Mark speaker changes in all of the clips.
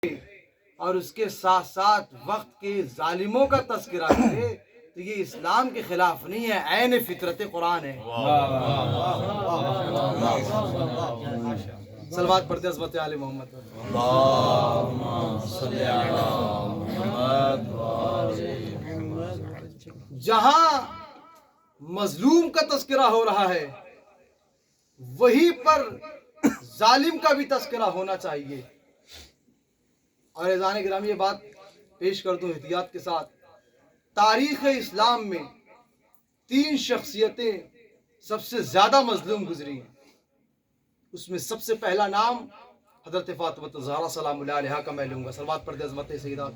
Speaker 1: اور اس کے ساتھ ساتھ وقت کے ظالموں کا تذکرہ کرے تو یہ اسلام کے خلاف نہیں ہے، عین فطرت قرآن ہے۔ صلوات پڑھتے عظمت آل محمد۔ جہاں مظلوم کا تذکرہ ہو رہا ہے وہیں پر ظالم کا بھی تذکرہ ہونا چاہیے۔ اور عزیزان گرامی یہ بات پیش کر دوں احتیاط کے ساتھ، تاریخ اسلام میں 3 شخصیتیں سب سے زیادہ مظلوم گزری ہیں۔ اس میں سب سے پہلا نام حضرت فاطمہ الزہرا سلام اللہ علیہا کا میں لوں گا۔ صلوات پڑھتے عظمت سیدہ۔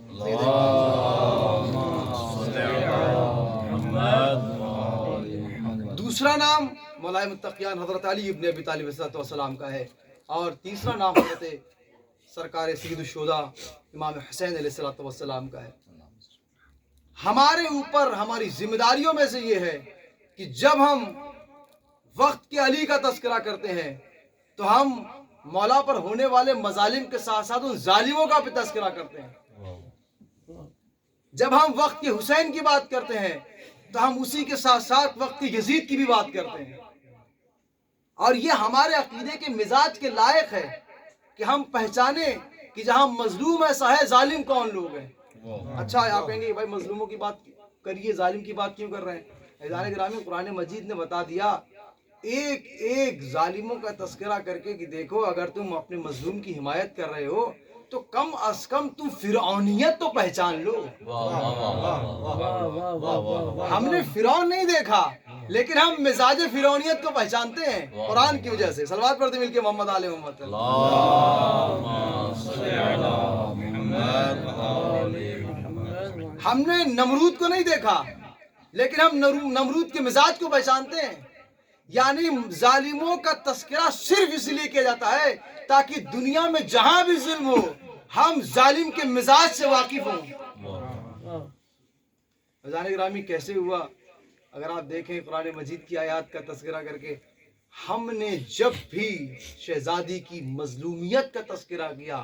Speaker 1: دوسرا نام مولا متقیان حضرت علی ابن ابی طالب علیہ السلام کا ہے، اور تیسرا نام حضرت سرکار سید الشہداء امام حسین علیہ السلام کا ہے۔ ہمارے اوپر ہماری ذمہ داریوں میں سے یہ ہے کہ جب ہم وقت کے علی کا تذکرہ کرتے ہیں تو ہم مولا پر ہونے والے مظالم کے ساتھ ساتھ ان ظالموں کا بھی تذکرہ کرتے ہیں۔ جب ہم وقت کے حسین کی بات کرتے ہیں تو ہم اسی کے ساتھ ساتھ وقت کے یزید کی بھی بات کرتے ہیں۔ اور یہ ہمارے عقیدے کے مزاج کے لائق ہے کہ ہم پہچانیں کہ جہاں مظلوم ایسا ہے ظالم کون لوگ ہیں۔ اچھا آپ کہیں گے بھائی مظلوموں کی بات کریے، ظالم کی بات کیوں کر رہے ہیں؟ عزیزان گرامی قرآن مجید نے بتا دیا ایک ایک ظالموں کا تذکرہ کر کے کہ دیکھو اگر تم اپنے مظلوم کی حمایت کر رہے ہو تو کم از کم تم فرعونیت تو پہچان لو۔ ہم نے فرعون نہیں دیکھا لیکن ہم مزاج فرعونیت کو پہچانتے ہیں قرآن کی وجہ سے۔ صلوات پڑھتے مل کے محمد آل محمد۔ ہم نے نمرود کو نہیں دیکھا لیکن ہم نمرود کے مزاج کو پہچانتے ہیں۔ یعنی ظالموں کا تذکرہ صرف اس لیے کیا جاتا ہے تاکہ دنیا میں جہاں بھی ظلم ہو ہم ظالم کے مزاج سے واقف ہوں۔ عزیزان گرامی کیسے ہوا؟ اگر آپ دیکھیں قرآن مجید کی آیات کا تذکرہ کر کے، ہم نے جب بھی شہزادی کی مظلومیت کا تذکرہ کیا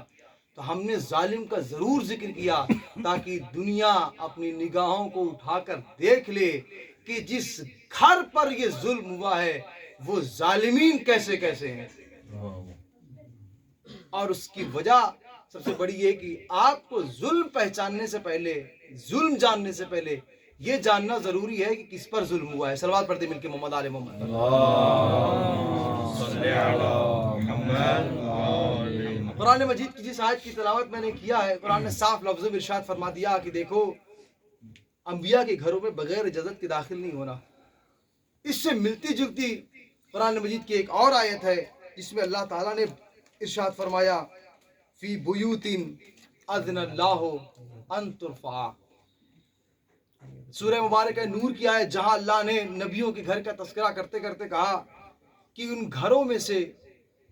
Speaker 1: تو ہم نے ظالم کا ضرور ذکر کیا تاکہ دنیا اپنی نگاہوں کو اٹھا کر دیکھ لے کہ جس گھر پر یہ ظلم ہوا ہے وہ ظالمین کیسے کیسے ہیں۔ اور اس کی وجہ سب سے بڑی یہ کہ آپ کو ظلم پہچاننے سے پہلے، ظلم جاننے سے پہلے یہ جاننا ضروری ہے کہ کس پر ظلم ہوا ہے۔ صلوات پڑھتے مل کے محمد آل محمد۔ قرآن مجید کی جس آیت کی تلاوت میں نے کیا ہے، قرآن نے صاف لفظوں میں ارشاد فرما دیا کہ دیکھو انبیاء کے گھروں میں بغیر اجازت کے داخل نہیں ہونا۔ اس سے ملتی جلتی قرآن مجید کی ایک اور آیت ہے جس میں اللہ تعالیٰ نے ارشاد فرمایا فی بیوت اذن اللہ ان ترفع۔ سورہ مبارکہ نور کی آیت جہاں اللہ نے نبیوں کے گھر کا تذکرہ کرتے کرتے کہا کہ ان گھروں میں سے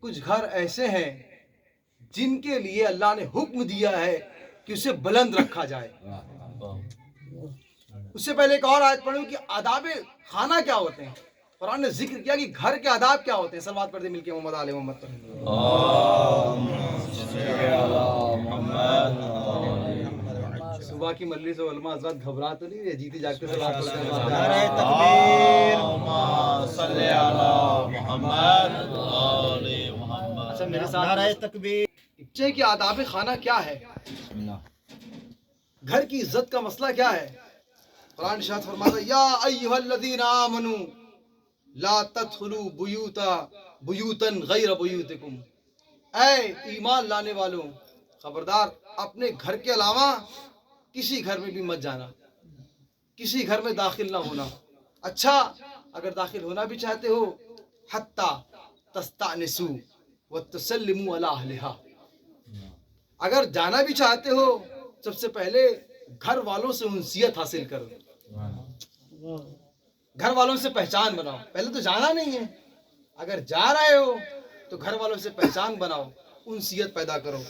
Speaker 1: کچھ گھر ایسے ہیں جن کے لیے اللہ نے حکم دیا ہے کہ اسے بلند رکھا جائے۔ اس سے پہلے ایک اور آیت پڑھوں کہ آداب خانہ کیا ہوتے ہیں۔ قرآن نے ذکر کیا کہ گھر کے آداب کیا ہوتے ہیں۔ صلوات پڑھتے مل کے محمد آل محمد۔ صبح کی مجلس سے علماء حضرات گھبرا تو نہیں رہے، جیتے جاگتے صلوات پڑھتے ہیں۔
Speaker 2: نعرہ تکبیر، اللہم صلی علی محمد آل محمد۔
Speaker 1: اچھا میرے ساتھ
Speaker 2: نعرہ تکبیر
Speaker 1: بچے کی آداب خانہ کیا ہے، گھر کی عزت کا مسئلہ کیا ہے۔ قرآن ارشاد فرماتا ہے یا ایھا الذین آمنوا لا تدخلوا بیوتا غیر بیوتکم۔ اے ایمان لانے والوں خبردار اپنے گھر کے علاوہ کسی گھر میں بھی مت جانا، کسی گھر میں داخل نہ ہونا۔ اچھا اگر داخل ہونا بھی چاہتے ہو حتی تستأنسوا وتسلموا علی اہلہا، اگر جانا بھی چاہتے ہو سب سے پہلے گھر والوں سے انسیت حاصل کرو، گھر والوں سے پہچان بناؤ۔ پہلے تو جانا نہیں ہے، اگر جا رہے ہو تو گھر والوں سے پہچان بناؤ، انسیت پیدا کرو،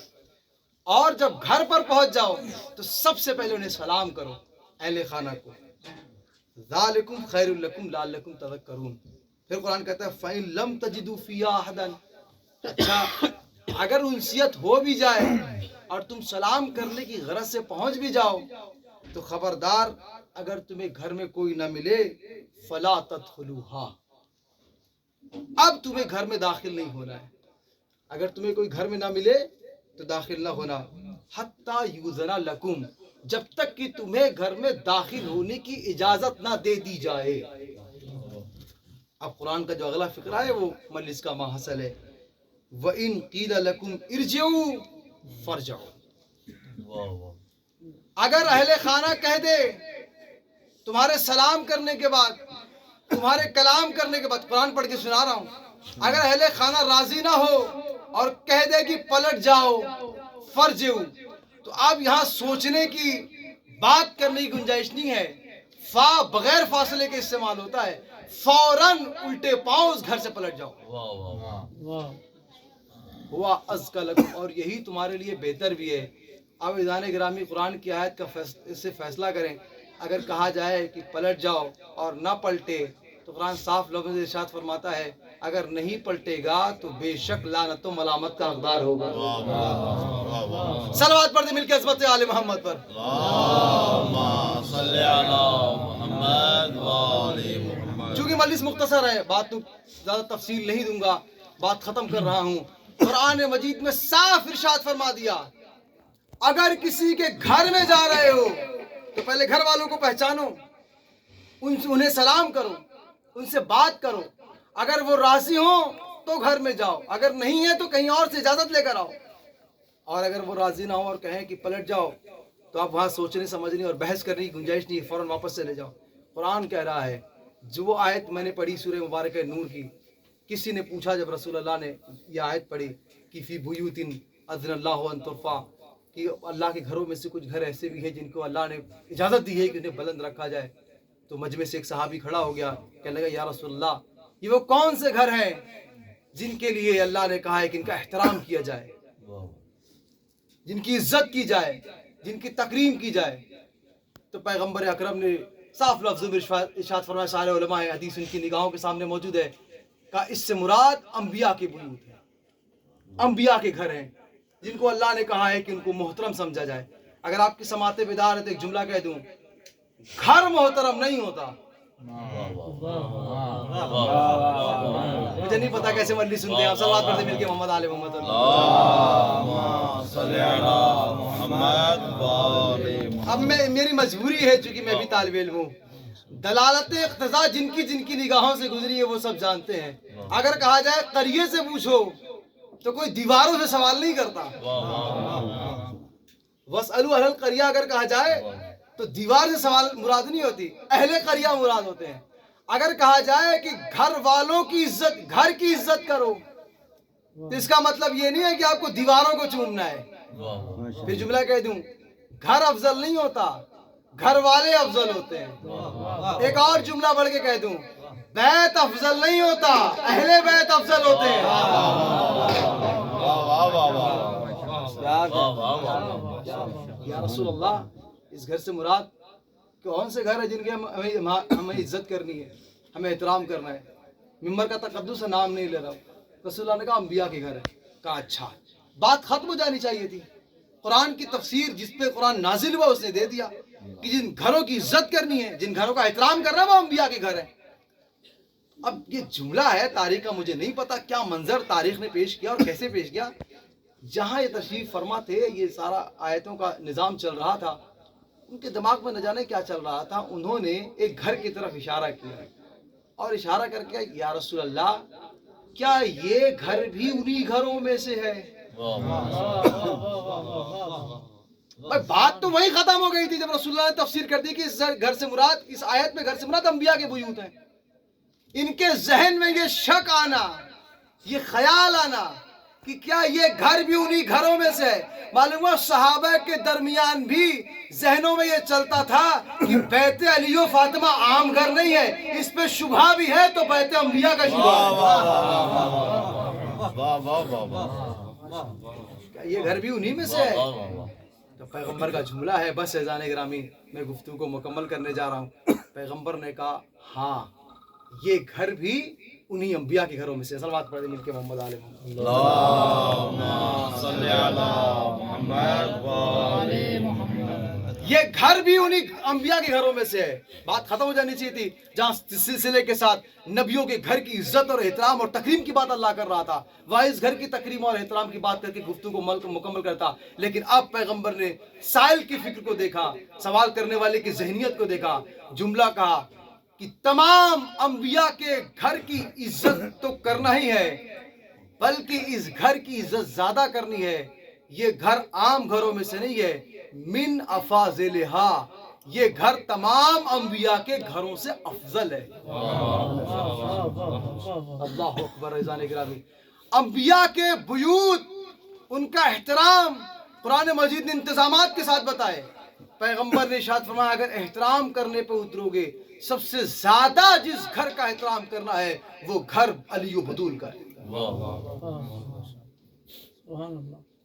Speaker 1: اور جب گھر پر پہنچ جاؤ تو سب سے پہلے انہیں سلام کرو اہل خانہ کو۔ ذالکم خیر لکم لعلکم تذکرون۔ پھر قرآن کہتا ہے فَإِن لَمْ تَجِدُوا فِيهَا أَحَدًا۔ اچھا اگر انسیت ہو بھی جائے اور تم سلام کرنے کی غرض سے پہنچ بھی جاؤ تو خبردار اگر تمہیں گھر میں کوئی نہ ملے فلا تدخلوها، اب تمہیں گھر میں داخل نہیں ہونا ہے. اگر تمہیں کوئی گھر میں نہ ملے تو داخل نہ ہونا. حتی یوزن لکم، جب تک کہ تمہیں گھر میں داخل ہونے کی اجازت نہ دے دی جائے. اب قرآن کا جو اگلا فقرہ ہے وہ مجلس کا ماحصل ہے. وَإِن قِيلَ لَكُمْ ارْجِعُوا فَارْجِعُوا، اگر اہل خانہ کہہ دے تمہارے سلام کرنے کے بعد، تمہارے کلام کرنے کے بعد، قرآن پڑھ کے سنا رہا ہوں، اگر اہل خانہ راضی نہ ہو اور کہہ دے کہ پلٹ جاؤ فرجعوا، تو اب یہاں سوچنے کی بات کرنے کی گنجائش نہیں ہے. فا بغیر فاصلے کے استعمال ہوتا ہے. فوراً الٹے پاؤں اس گھر سے پلٹ جاؤ. ہوا ازکا لکم، اور یہی تمہارے لیے بہتر بھی ہے. اب اذان گرامی قرآن کی آیت کا اس سے فیصلہ کریں. اگر کہا جائے کہ پلٹ جاؤ اور نہ پلٹے تو قرآن صاف لفظ ارشاد فرماتا ہے اگر نہیں پلٹے گا تو بے شک لعنت و ملامت کا حقدار ہوگا. صلوات پڑھ دیں مل کے عظمت آل محمد پر.
Speaker 2: اللہم صلی علی محمد و آل محمد.
Speaker 1: چونکہ مجلس مختصر ہے، بات تو زیادہ تفصیل نہیں دوں گا، بات ختم کر رہا ہوں. قرآن مجید میں صاف ارشاد فرما دیا اگر کسی کے گھر میں جا رہے ہو تو پہلے گھر والوں کو پہچانو، انہیں سلام کرو، ان سے بات کرو. اگر وہ راضی ہوں تو گھر میں جاؤ، اگر نہیں ہے تو کہیں اور سے اجازت لے کر آؤ. اور اگر وہ راضی نہ ہو اور کہیں کہ پلٹ جاؤ تو آپ وہاں سوچنے سمجھنے اور بحث کرنے کی گنجائش نہیں، فوراً واپس چلے جاؤ. قرآن کہہ رہا ہے، جو وہ آیت میں نے پڑھی سورہ مبارکہ نور کی، کسی نے پوچھا جب رسول اللہ نے یہ آیت پڑھی کہ فی بیوت اذن اللہ ان ترفع، کہ اللہ کے گھروں میں سے کچھ گھر ایسے بھی ہیں جن کو اللہ نے اجازت دی ہے کہ انہیں بلند رکھا جائے. تو مجمع سے ایک صحابی کھڑا ہو گیا، کہنے لگا یا رسول اللہ یہ وہ کون سے گھر ہیں جن کے لیے اللہ نے کہا ہے کہ ان کا احترام کیا جائے، جن کی عزت کی جائے، جن کی تکریم کی جائے. تو پیغمبر اکرم نے صاف لفظوں میں ارشاد فرمایا، سارے علماء حدیث ان کی نگاہوں کے سامنے موجود ہے، کہا اس سے مراد انبیاء کے بیوت ہیں، انبیاء کے گھر ہیں جن کو اللہ نے کہا ہے کہ ان کو محترم سمجھا جائے. اگر آپ کی سماعت بیدار ہے تو ایک جملہ کہہ دوں، گھر محترم نہیں ہوتا. مجھے نہیں پتا کیسے مجلس سنتے ہیں آپ، صلوات پڑھتے مل کے محمد آل محمد.
Speaker 2: اللہم صلی علی محمد و آل محمد.
Speaker 1: اب میری مجبوری ہے چونکہ میں بھی طالب علم ہوں، دلالت اقتضاء جن کی نگاہوں سے گزری ہے وہ سب جانتے ہیں. اگر کہا جائے قریے سے پوچھو تو کوئی دیواروں سے سوال نہیں کرتا. وَاسْأَلُوا أَهْلَ الْقَرْيَةِ اگر کہا جائے تو دیوار سے سوال مراد نہیں ہوتی، اہل قریہ مراد ہوتے ہیں. اگر کہا جائے کہ گھر والوں کی عزت، گھر کی عزت کرو، تو اس کا مطلب یہ نہیں ہے کہ آپ کو دیواروں کو چومنا ہے. پھر جملہ کہہ دوں، گھر افضل نہیں ہوتا، گھر والے افضل ہوتے ہیں. ایک اور جملہ بڑھ کے کہہ دوں، بیت افضل نہیں ہوتا، اہل بیت افضل ہوتے ہیں. یا رسول اللہ اس گھر سے مراد کون سے گھر ہے جن کے ہمیں عزت کرنی ہے، ہمیں احترام کرنا ہے. ممبر کا تقدس نام نہیں لے رہا ہوں. رسول اللہ نے کہا انبیاء کے گھر ہے. کہا اچھا، بات ختم ہو جانی چاہیے تھی. قرآن کی تفسیر جس پہ قرآن نازل ہوا اس نے دے دیا کہ جن گھروں کی عزت کرنی ہے، جن گھروں کا احترام کرنا ہے وہ انبیاء کے گھر ہے. اب یہ جملہ ہے، تاریخ کا مجھے نہیں پتا کیا منظر تاریخ نے پیش کیا اور کیسے پیش کیا. جہاں یہ تشریف فرما تھے، یہ سارا آیتوں کا نظام چل رہا تھا، ان کے دماغ میں نہ جانے کیا چل رہا تھا. انہوں نے ایک گھر کی طرف اشارہ کیا اور اشارہ کر کے یا رسول اللہ کیا یہ گھر بھی انہی گھروں میں سے ہے؟ بات تو وہی ختم ہو گئی تھی جب رسول اللہ نے تفسیر کر دی کہ اس گھر سے مراد، اس آیت میں گھر سے مراد انبیاء کے بیوت ہیں. ان کے ذہن میں یہ شک آنا، یہ خیال آنا کہ کیا یہ گھر بھی انہی گھروں میں سے ہے. معلوم ہوا صحابہ کے درمیان بھی ذہنوں میں یہ چلتا تھا کہ بیت علی و فاطمہ عام گھر نہیں ہے، اس پہ شبہ بھی ہے تو بیت انبیاء کا شبہ ہے. یہ گھر بھی انہی میں سے ہے. تو پیغمبر کا جملہ ہے. بس اذان گرامی میں گفتگو کو مکمل کرنے جا رہا ہوں. پیغمبر نے کہا ہاں یہ گھر بھی انہی انبیاء کے گھروں میں سے. صلوات پڑھ دیں مل کے محمد آل محمد.
Speaker 2: اللهم صل على محمد وآل محمد.
Speaker 1: یہ گھر بھی انہی انبیاء کے گھروں میں سے ہے. بات ختم ہو جانی چاہیے تھی جہاں سلسلے کے ساتھ نبیوں کے گھر کی عزت اور احترام اور تکریم کی بات اللہ کر رہا تھا. وائس گھر کی تکریم اور احترام کی بات کر کے گفتگو کو مکمل کرتا. لیکن اب پیغمبر نے سائل کی فکر کو دیکھا, سوال کرنے والے کی ذہنیت کو دیکھا, جملہ کہا کہ تمام انبیاء کے گھر کی عزت تو کرنا ہی ہے, بلکہ اس گھر کی عزت زیادہ کرنی ہے. یہ گھر عام گھروں میں سے نہیں ہے, من افاضلہا, یہ گھر تمام انبیاء کے گھروں سے افضل ہے. اللہ اکبر. عزیزان گرامی, انبیاء کے بیوت, ان کا احترام قرآن مجید نے انتظامات کے ساتھ بتائے. پیغمبر نے ارشاد فرمایا اگر احترام کرنے پہ اترو گے, سب سے زیادہ جس گھر کا احترام کرنا ہے وہ گھر علی و بدول کا ہے.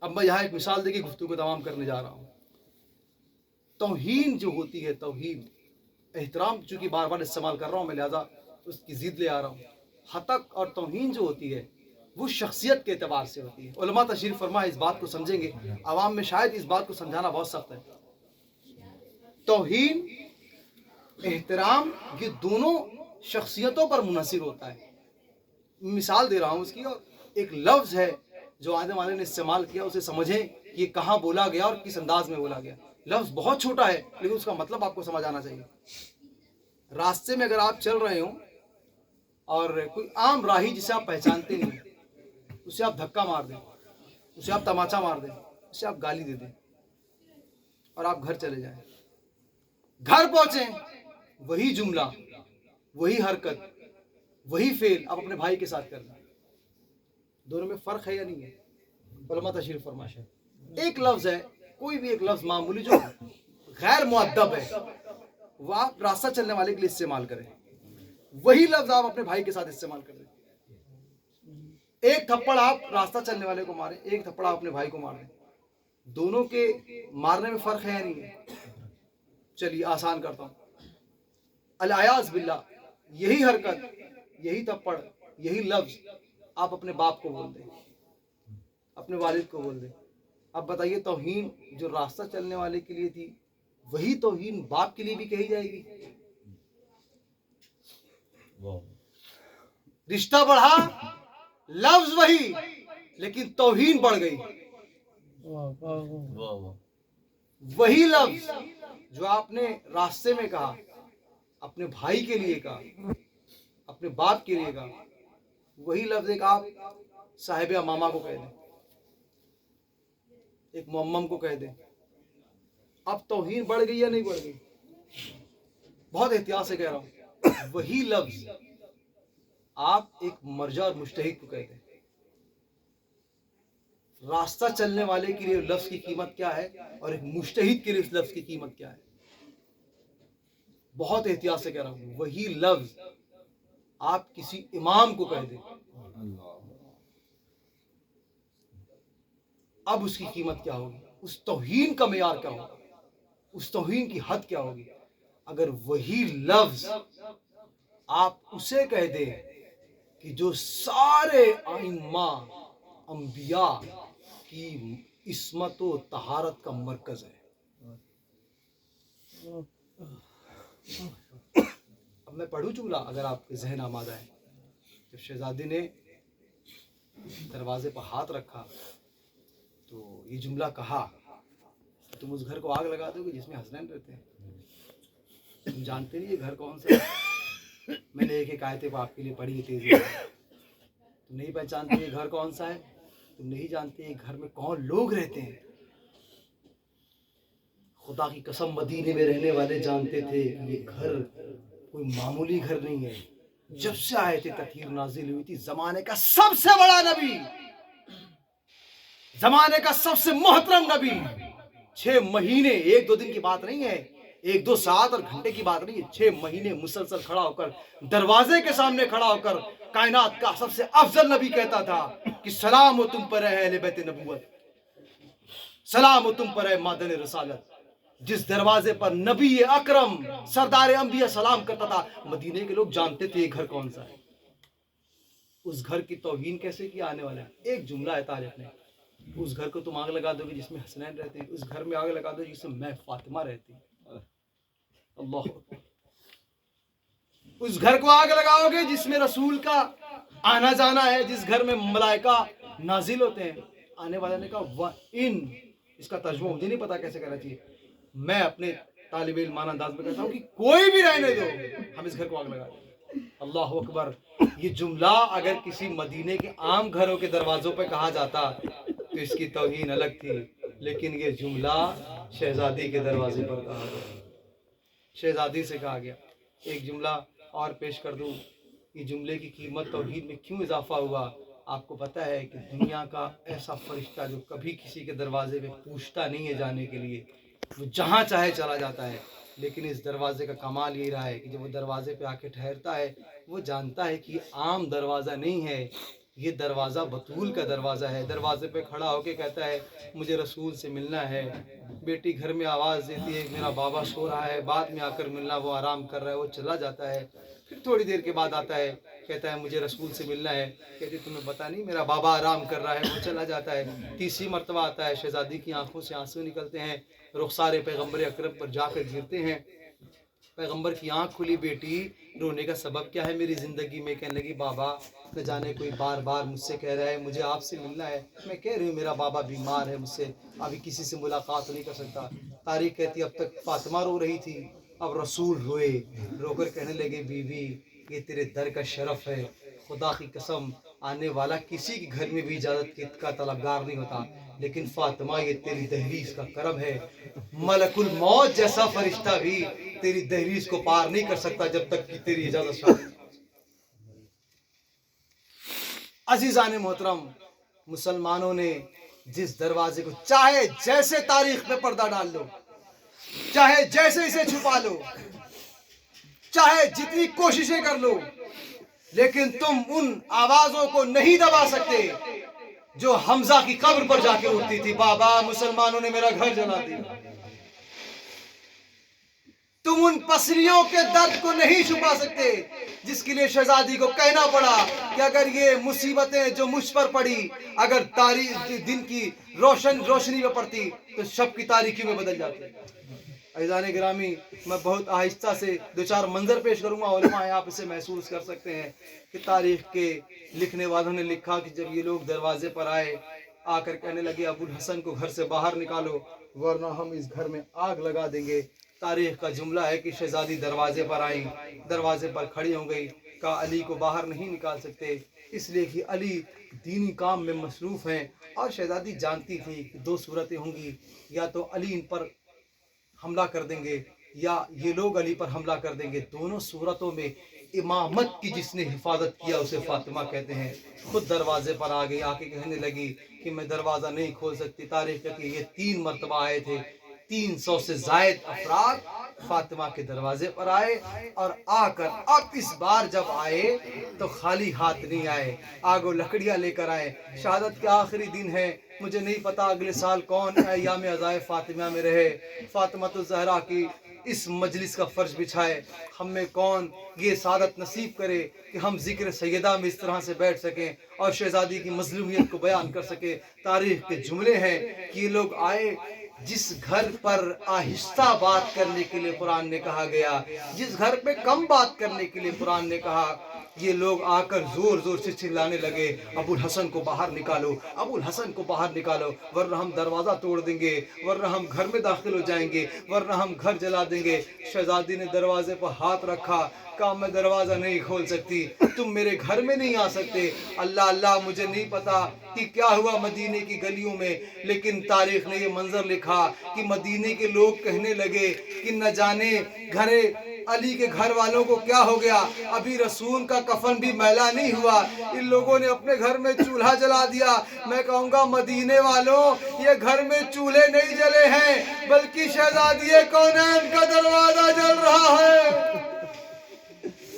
Speaker 1: اب میں یہاں ایک مثال دے کے گفتگو کو تمام کرنے جا رہا ہوں. توہین جو ہوتی ہے, توہین, احترام چونکہ بار بار استعمال کر رہا ہوں میں لہذا اس کی زید لے آ رہا ہوں. حتق اور توہین جو ہوتی ہے وہ شخصیت کے اعتبار سے ہوتی ہے. علماء تشریف فرما اس بات کو سمجھیں گے, عوام میں شاید اس بات کو سمجھانا بہت سخت ہے. توہین, احترام, یہ دونوں شخصیتوں پر منحصر ہوتا ہے. مثال دے رہا ہوں اس کی, اور ایک لفظ ہے جو آدم والے نے استعمال کیا, اسے سمجھیں کہ یہ کہاں بولا گیا اور کس انداز میں بولا گیا. لفظ بہت چھوٹا ہے لیکن اس کا مطلب آپ کو سمجھ آنا چاہیے. راستے میں اگر آپ چل رہے ہوں اور کوئی عام راہی جسے آپ پہچانتے نہیں, اسے آپ دھکا مار دیں, اسے آپ تماچا مار دیں, اسے آپ گالی دے دیں اور آپ گھر چلے جائیں. گھر پہنچیں, وہی جملہ, وہی حرکت, وہی فعل آپ اپنے بھائی کے ساتھ کر دیں. دونوں میں فرق ہے یا نہیں ہے؟ علماء تشریف فرمائش ہے. ایک لفظ ہے, کوئی بھی ایک لفظ معمولی جو غیر مؤدب ہے وہ آپ راستہ چلنے والے کے لیے استعمال کریں, وہی لفظ آپ اپنے بھائی کے ساتھ استعمال کر دیں. ایک تھپڑ آپ راستہ چلنے والے کو ماریں, ایک تھپڑ آپ اپنے بھائی کو مار دیں. دونوں کے مارنے میں فرق ہے یا نہیں ہے؟ چلیے آسان کرتا ہوں. الیاذ باللہ, یہی حرکت, یہی تھپڑ, یہی لفظ آپ اپنے باپ کو بول دیں, اپنے والد کو بول دیں. اب بتائیے توہین جو راستہ چلنے والے کے لیے تھی وہی توہین باپ کے لیے بھی کہی جائے گی؟ رشتہ بڑھا, لفظ وہی, لیکن توہین بڑھ گئی. وہی لفظ جو آپ نے راستے میں کہا, اپنے بھائی کے لیے کہا, اپنے باپ کے لیے کہا, وہی لفظ ایک آپ صاحب امامہ کو کہہ دیں, ایک معمم کو کہہ دیں. اب توہین بڑھ گئی یا نہیں بڑھ گئی؟ بہت احتیاط سے کہہ رہا ہوں. وہی لفظ آپ ایک مرجع اور مجتہد کو کہہ دیں. راستہ چلنے والے کے لیے لفظ کی قیمت کیا ہے اور ایک مجتہد کے لیے اس لفظ کی قیمت کیا ہے. بہت احتیاط سے کہہ رہا ہوں. وہی لفظ آپ کسی امام کو کہہ دیں, اب اس کی قیمت کیا ہوگی, اس توہین کا معیار کیا ہوگا, اس توہین کی حد کیا ہوگی. اگر وہی لفظ آپ اسے کہہ دیں کہ جو سارے ائمہ انبیاء کی عصمت و طہارت کا مرکز ہے. اب میں پڑھوں جملہ اگر آپ کے ذہن آمادہ ہے. جب شہزادی نے دروازے پر ہاتھ رکھا تو یہ جملہ کہا, تم اس گھر کو آگ لگا دو گے جس میں حسنین رہتے ہیں. تم جانتے نہیں یہ گھر کون سا ہے. میں نے ایک ایک آیتیں آپ کے لیے پڑھی تیزی سے. تم نہیں پہچانتے یہ گھر کون سا ہے, تم نہیں جانتے یہ گھر میں کون لوگ رہتے ہیں. خدا کی قسم مدینے میں رہنے والے جانتے تھے یہ گھر کوئی معمولی گھر نہیں ہے. جب سے آیت تطہیر نازل ہوئی تھی, زمانے کا سب سے بڑا نبی, زمانے کا سب سے محترم نبی 6 مہینے, 1-2 دن کی بات نہیں ہے, 1-2 ساعت اور گھنٹے کی بات نہیں ہے, 6 مہینے مسلسل کھڑا ہو کر دروازے کے سامنے کھڑا ہو کر کائنات کا سب سے افضل نبی کہتا تھا کہ سلام ہو تم پر ہے اہل بیت نبوت, سلام ہو تم پر ہے مادن رسالت. جس دروازے پر نبی اکرم سردار انبیاء سلام کرتا تھا, مدینے کے لوگ جانتے تھے یہ گھر کون سا ہے. اس گھر کی توہین کیسے کی آنے والا ہے؟ ایک جملہ ہے طارق نے، اس گھر کو تم آگ لگا دو گے جس میں حسنین رہتے ہیں، اس گھر میں آگ لگا دو جس میں میں فاطمہ رہتی ہوں۔ اللہ اکبر۔ اس گھر کو آگ لگاؤ گے جس میں رسول کا آنا جانا ہے، جس گھر میں ملائکہ نازل ہوتے ہیں۔ آنے والے نے کہا وَإِن، اس کا ترجمہ مجھے نہیں پتا کیسے کرنا چاہیے، میں اپنے طالب علمانہ انداز میں کہتا ہوں کہ کوئی بھی رہنے دو، ہم اس گھر کو آگ لگا دیں۔ اللہ اکبر۔ یہ جملہ اگر کسی مدینے کے عام گھروں کے دروازوں پہ کہا جاتا تو اس کی توہین الگ تھی، لیکن یہ جملہ شہزادی کے دروازے پر کہا گیا، شہزادی سے کہا گیا۔ ایک جملہ اور پیش کر دوں، یہ جملے کی قیمت توحید میں کیوں اضافہ ہوا؟ آپ کو پتہ ہے کہ دنیا کا ایسا فرشتہ جو کبھی کسی کے دروازے پہ پوچھتا نہیں ہے جانے کے لیے، وہ جہاں چاہے چلا جاتا ہے، لیکن اس دروازے کا کمال یہ رہا ہے کہ جب وہ دروازے پہ آ کے ٹھہرتا ہے، وہ جانتا ہے کہ یہ عام دروازہ نہیں ہے، یہ دروازہ بطول کا دروازہ ہے۔ دروازے پہ کھڑا ہو کے کہتا ہے مجھے رسول سے ملنا ہے۔ بیٹی گھر میں آواز دیتی ہے میرا بابا سو رہا ہے، بعد میں آ کر ملنا، وہ آرام کر رہا ہے، وہ چلا جاتا ہے۔ پھر تھوڑی دیر کے بعد آتا ہے، کہتا ہے مجھے رسول سے ملنا ہے، کہتی تمہیں پتہ نہیں میرا بابا آرام کر رہا ہے، وہ چلا جاتا ہے۔ تیسری مرتبہ آتا ہے، شہزادی کی آنکھوں سے آنسو نکلتے ہیں، رخسار پیغمبر اکرم پر جا کر گرتے ہیں۔ پیغمبر کی آنکھ کھلی، بیٹی رونے کا سبب کیا ہے میری زندگی میں؟ کہنے لگی بابا نہ جانے کوئی بار بار مجھ سے کہہ رہا ہے مجھے آپ سے ملنا ہے، میں کہہ رہی ہوں میرا بابا بیمار ہے، مجھ سے ابھی کسی سے ملاقات نہیں کر سکتا۔ تاریخ کہتی اب تک فاطمہ رو رہی تھی، اب رسول روئے، رو کر کہنے لگے بیوی یہ تیرے در کا شرف ہے، خدا کی قسم آنے والا کسی کے گھر میں بھی اجازت کا طلبگار نہیں ہوتا، لیکن فاطمہ یہ تیری دہلیز کا کرم ہے، ملک الموت جیسا فرشتہ بھی تیری دہلیز کو پار نہیں کر سکتا جب تک کہ تیری اجازت شامل۔ عزیزان محترم، مسلمانوں نے جس دروازے کو چاہے جیسے تاریخ میں پردہ ڈال لو، چاہے جیسے اسے چھپا لو، چاہے جتنی کوششیں کر لو، لیکن تم ان آوازوں کو نہیں دبا سکتے جو حمزہ کی قبر پر جا کے اٹھتی تھی، بابا مسلمانوں نے میرا گھر جلا دیا۔ تم ان پسریوں کے درد کو نہیں چھپا سکتے جس کے لیے شہزادی کو کہنا پڑا کہ اگر یہ مصیبتیں جو مجھ پر پڑی اگر تاریخ دن کی روشنی میں پڑتی تو شب کی تاریکی میں بدل جاتی۔ عزیزان گرامی، میں بہت آہستہ سے دو چار منظر پیش کروں گا، علماء آپ اسے محسوس کر سکتے ہیں کہ تاریخ کے لکھنے والوں نے لکھا کہ جب یہ لوگ دروازے پر آئے، آ کر کہنے لگے ابو الحسن کو گھر سے باہر نکالو ورنہ ہم اس گھر میں آگ لگا دیں گے۔ تاریخ کا جملہ ہے کہ شہزادی دروازے پر آئیں، دروازے پر کھڑی ہو گئی، کہا علی کو باہر نہیں نکال سکتے اس لیے کہ علی دینی کام میں مصروف ہیں، اور شہزادی جانتی تھی کہ دو صورتیں ہوں گی، یا تو علی ان پر حملہ کر دیں گے یا یہ لوگ علی پر حملہ کر دیں گے۔ دونوں صورتوں میں امامت کی جس نے حفاظت کیا اسے فاطمہ کہتے ہیں۔ خود دروازے پر آ گئی، آ کے کہنے لگی کہ میں دروازہ نہیں کھول سکتی۔ تاریخ کہ یہ 3 مرتبہ آئے تھے، 300 سے زائد افراد فاطمہ کے دروازے پر آئے، اور آ کر اب اس بار جب آئے تو خالی ہاتھ نہیں آئے، آگ و لکڑیاں لے کر آئے۔ شہادت کے آخری دن ہے، مجھے نہیں پتا اگلے سال کون ایام عزائے فاطمہ میں رہے، فاطمہ الزہرا کی اس مجلس کا فرش بچھائے، ہم میں کون یہ سعادت نصیب کرے کہ ہم ذکر سیدہ میں اس طرح سے بیٹھ سکیں اور شہزادی کی مظلومیت کو بیان کر سکیں۔ تاریخ کے جملے ہیں کہ یہ لوگ آئے جس گھر پر آہستہ بات کرنے کے لیے قرآن نے کہا گیا، جس گھر پہ کم بات کرنے کے لیے قرآن نے کہا، یہ لوگ آ کر زور زور سے چلانے لگے ابو الحسن کو باہر نکالو، ابو الحسن کو باہر نکالو، ورنہ ہم دروازہ توڑ دیں گے، ورنہ ہم گھر میں داخل ہو جائیں گے، ورنہ ہم گھر جلا دیں گے۔ شہزادی نے دروازے پر ہاتھ رکھا، کہا میں دروازہ نہیں کھول سکتی، تم میرے گھر میں نہیں آ سکتے۔ اللہ اللہ، مجھے نہیں پتا کہ کیا ہوا مدینے کی گلیوں میں، لیکن تاریخ نے یہ منظر لکھا کہ مدینے کے لوگ کہنے لگے کہ نہ جانے گھر علی کے گھر والوں کو کیا ہو گیا، ابھی رسول کا کفن بھی میلا نہیں ہوا، ان لوگوں نے اپنے گھر میں چولہا جلا دیا۔ میں کہوں گا مدینے والوں، یہ گھر میں چولہے نہیں جلے ہیں بلکہ شہزادی کونین کا دروازہ جل رہا ہے۔